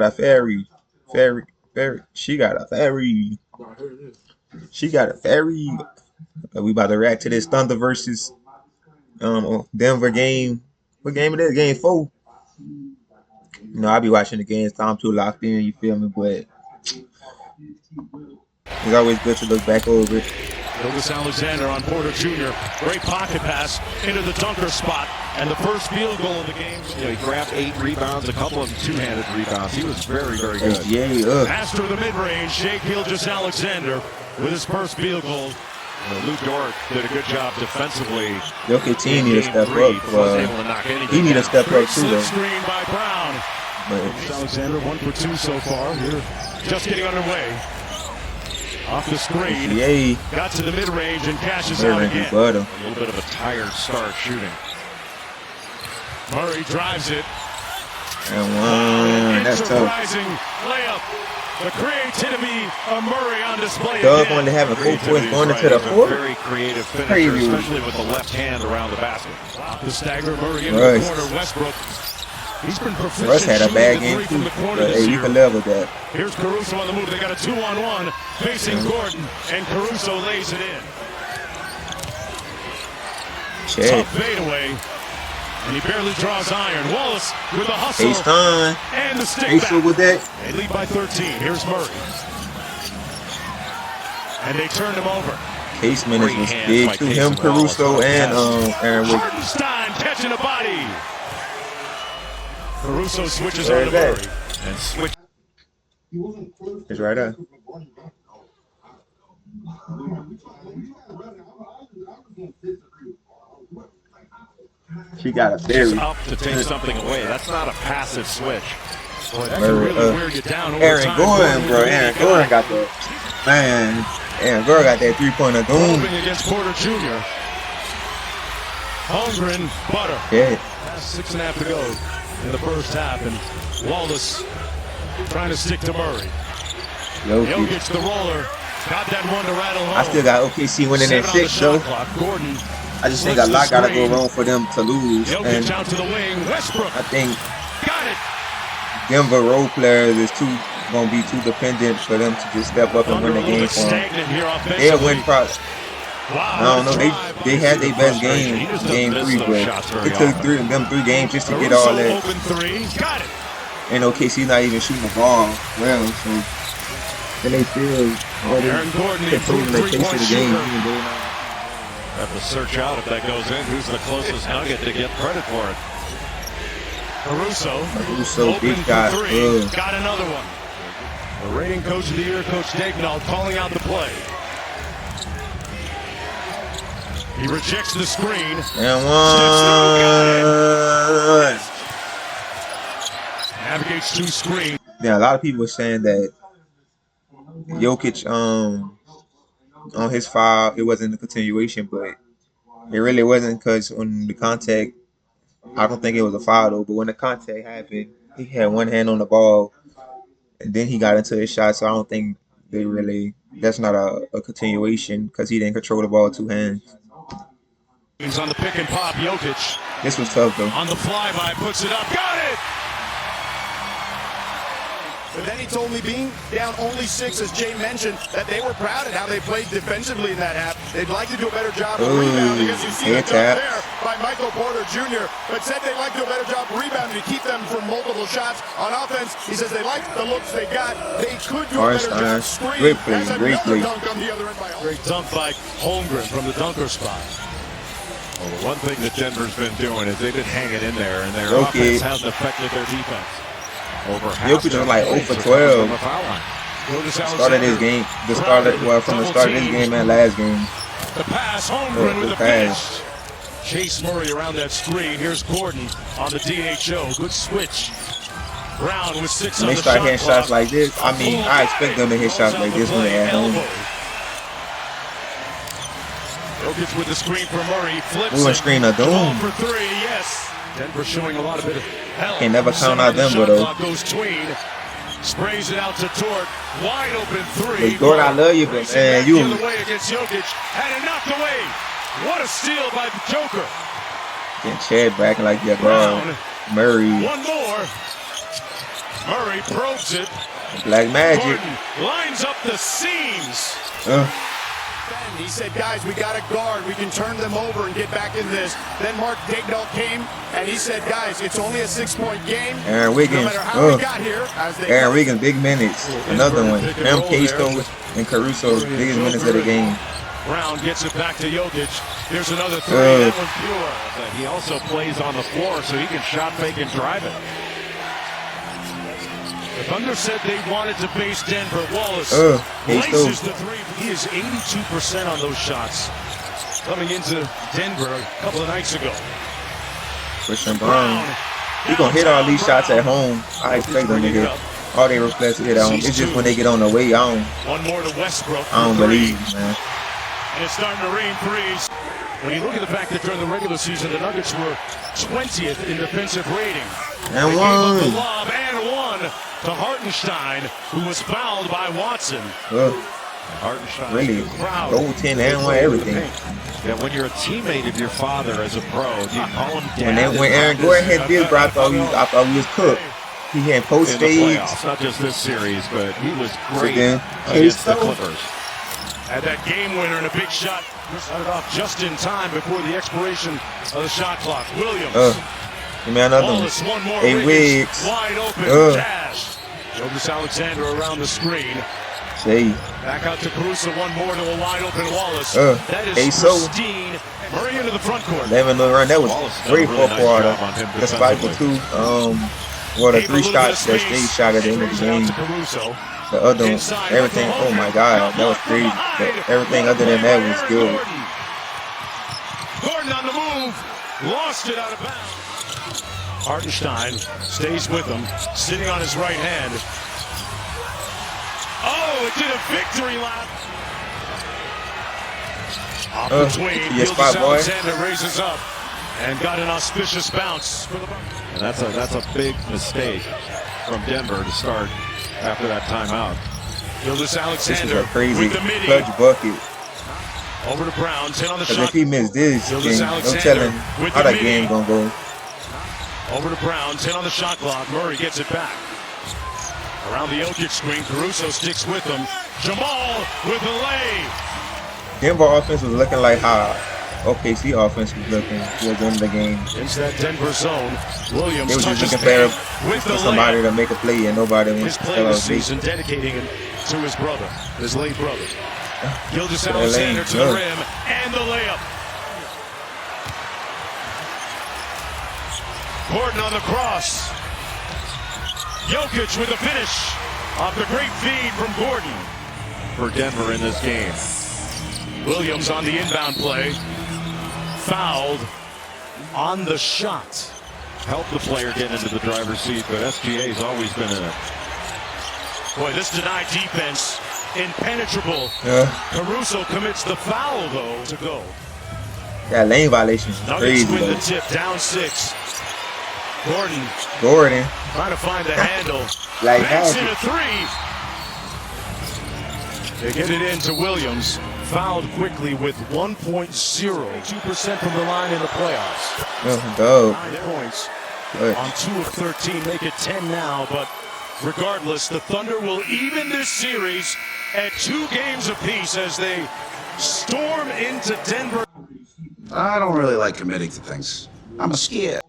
a fairy. She got a fairy. She got a fairy. We about to react to this Thunder versus Denver game. What game it is? Game 4. You know, I be watching the games. So I'm too locked in. You feel me? But it's always good to look back over it. Gilgeous Alexander on Porter Jr. Great pocket pass into the dunker spot. And the first field goal of the game. You know, he grabbed 8 rebounds, a couple of them two-handed rebounds. He was very, very good. Master of the mid-range, Shai Gilgeous-Alexander with his first field goal. Luke Dort did a good job defensively. Jokic team need to step up. He need to step up too, though. Screen by Brown. Alexander 1 for 2 so far. Here, just getting underway. Off the screen. Got to the mid-range and cashes out again. A little bit of a tired start shooting. Murray drives it. And that's tough. Layup. The creativity of Murray on display. Doug wanted to have a 4 points going into the 4th. Very creative finisher, especially with the left hand around the basket. The stagger, Murray in the corner. Westbrook. He's been proficient. Russ had a bad game too, but hey, you can live with that. Here's Caruso on the move. They got a 2-on-1 facing Gordon, and Caruso lays it in. Tough fadeaway. And he barely draws iron. Wallace with the hustle. And the stick back. With that. They lead by 13. Here's Murray. And they turned him over. Case Minutes was big to him, Caruso, and Aaron Wiggins. Hartenstein catching a body. Caruso switches on to Murray. And switch. It's right there. She got a very up to take something away. That's not a passive switch. Boy, that can really wear you down over Aaron time. Gordon, bro. Aaron Gordon got the man. Aaron Gordon got that 3-pointer doom. Against Porter Jr. Holmgren, Butter. Yeah. 6.5 to go in the first half, and Wallace trying to stick to Murray. Jokic, the roller, got that one to rattle home. I still got OKC winning that 6, though. Gordon. I just think a lot got to go wrong for them to lose. And out to the wing. Westbrook. I think got it. Denver role players is going to be too dependent for them to just step up and win the game for them. They'll win probably. I don't know. They had their best game, game 3, but it took them 3 games just to get all that. And OKC not even shooting the ball well, so then they still controlling the pace of the game. Have to search out if that goes in. Who's the closest nugget to get credit for it? Caruso, big shot. Got another one. The reigning coach of the year, Coach Daigneault, calling out the play. He rejects the screen. And one. Navigates to screen. Yeah, a lot of people were saying that Jokic, on his foul, it wasn't a continuation, but it really wasn't, because on the contact, I don't think it was a foul though, but when the contact happened, he had one hand on the ball, and then he got into his shot, so I don't think that's not a continuation, because he didn't control the ball with 2 hands. He's on the pick and pop, Jokic. This was tough though. On the flyby, puts it up, got it! But then he told me, being down only 6, as Jay mentioned, that they were proud of how they played defensively in that half. They'd like to do a better job of rebounding, as you see that there by Michael Porter Jr., but said they'd like to do a better job rebounding to keep them from multiple shots. On offense, he says they like the looks they got. They could do a better job screen. Great play, great play. Dunk on the other end by Great dunk by Holmgren from the dunker spot. Well, the one thing that Denver's been doing is they've been hanging in there, and their offense hasn't affected their defense. Jokic was like 0 for 12. Started his game. From the start of this game and last game. The pass, Holmgren with the finish. Chase Murray around that screen. Here's Gordon on the DHO. Good switch. Brown with 6 on the shot clock. When they start hitting shots like this, I mean, I expect them to hit shots like this when they're at home. Jokic with the screen for Murray. Flips moving screen of doom. For 3, yes. Denver showing a lot of it. Can't never count out Denver though. Goes tween. Sprays it out to Dort. Wide open 3. Hey, Dort, I love you, but man, you. The way against Jokic. Had it knocked away. What a steal by the Joker. Getting Chad back like that, bro. Murray. One more. Murray probes it. Black magic. Gordon lines up the seams. He said, guys, we got a guard. We can turn them over and get back in this. Then Mark Daigneault came, and he said, guys, it's only a 6-point game. Aaron Wiggins. No matter how we got here. Aaron Wiggins, big minutes. Another one. Him, Casto, and Caruso, biggest minutes of the game. Brown gets it back to Jokic. Here's another three. That one pure. But he also plays on the floor, so he can shot fake and drive it. The Thunder said they wanted to base Denver. Wallace laces the three. He is 82% on those shots coming into Denver a couple of nights ago. Christian Brown. He's going to hit all these shots at home. I expect them to hit all they requests to hit at home. It's just when they get on the way, one more to Westbrook. I don't believe, man. And it's starting to rain threes. When you look at the fact that during the regular season, the Nuggets were 20th in defensive rating. And one. The lob and one to Hartenstein, who was fouled by Watson. Hartenstein. Really? Goal 10 and 1, everything. Yeah, when you're a teammate of your father as a pro, you call him dad. When Aaron Gordon had this, bro, I thought he was cooked. He had post fades. Not just this series, but he was great Again, against the Clippers. Had that game winner and a big shot. Started off just in time before the expiration of the shot clock. Williams. Give me another one. Wallace, one more. Hey, Wiggs. Wide open. Dash. Jonas Alexander around the screen. Say. Back out to Caruso. One more to a wide open Wallace. That is pristine. Murray into the front court. 11-0 run. That was great for a quarter. Despite the two, the 3 shots that they shot at the end of the game. The other one, everything. Oh my God, that was crazy. But everything other than that was good. Gordon on the move. Lost it out of bounds. Hartenstein stays with him, sitting on his right hand. Oh, it did a victory lap. Off the tween, Gilgeous Alexander raises up and got an auspicious bounce for the Bucks. And that's a big mistake from Denver to start after that timeout. Gilgeous Alexander. This is a crazy clutch bucket. Over to Brown, 10 on the shot. Because if he missed this game, no telling how that game gonna go. Over to Brown, 10 on the shot clock. Murray gets it back. Around the Jokic screen, Caruso sticks with him. Jamal with the lay. Denver offense was looking like how OKC offense was looking towards the end of the game. Into that Denver zone, Williams they was just looking for somebody to make a play, and nobody went to tell us. Season dedicating it to his brother, his late brother. Gilgeous Alexander to the rim and the layup. Gordon on the cross. Jokic with the finish off the great feed from Gordon. For Denver in this game. Williams on the inbound play. Fouled on the shot. Helped the player get into the driver's seat, but SGA's always been in it. Boy, this denied defense, impenetrable. Caruso commits the foul, though, to go. That lane violation is crazy, Nuggets win though. the tip, down 6. Gordon. Trying to find the handle. Like Banks in that. a 3. They get it into Williams. Fouled quickly with 1.0. 2% from the line in the playoffs. Dope. 9 points on 2 of 13. Make it 10 now, but regardless, the Thunder will even this series at 2 games apiece as they storm into Denver. I don't really like committing to things. I'm a skier.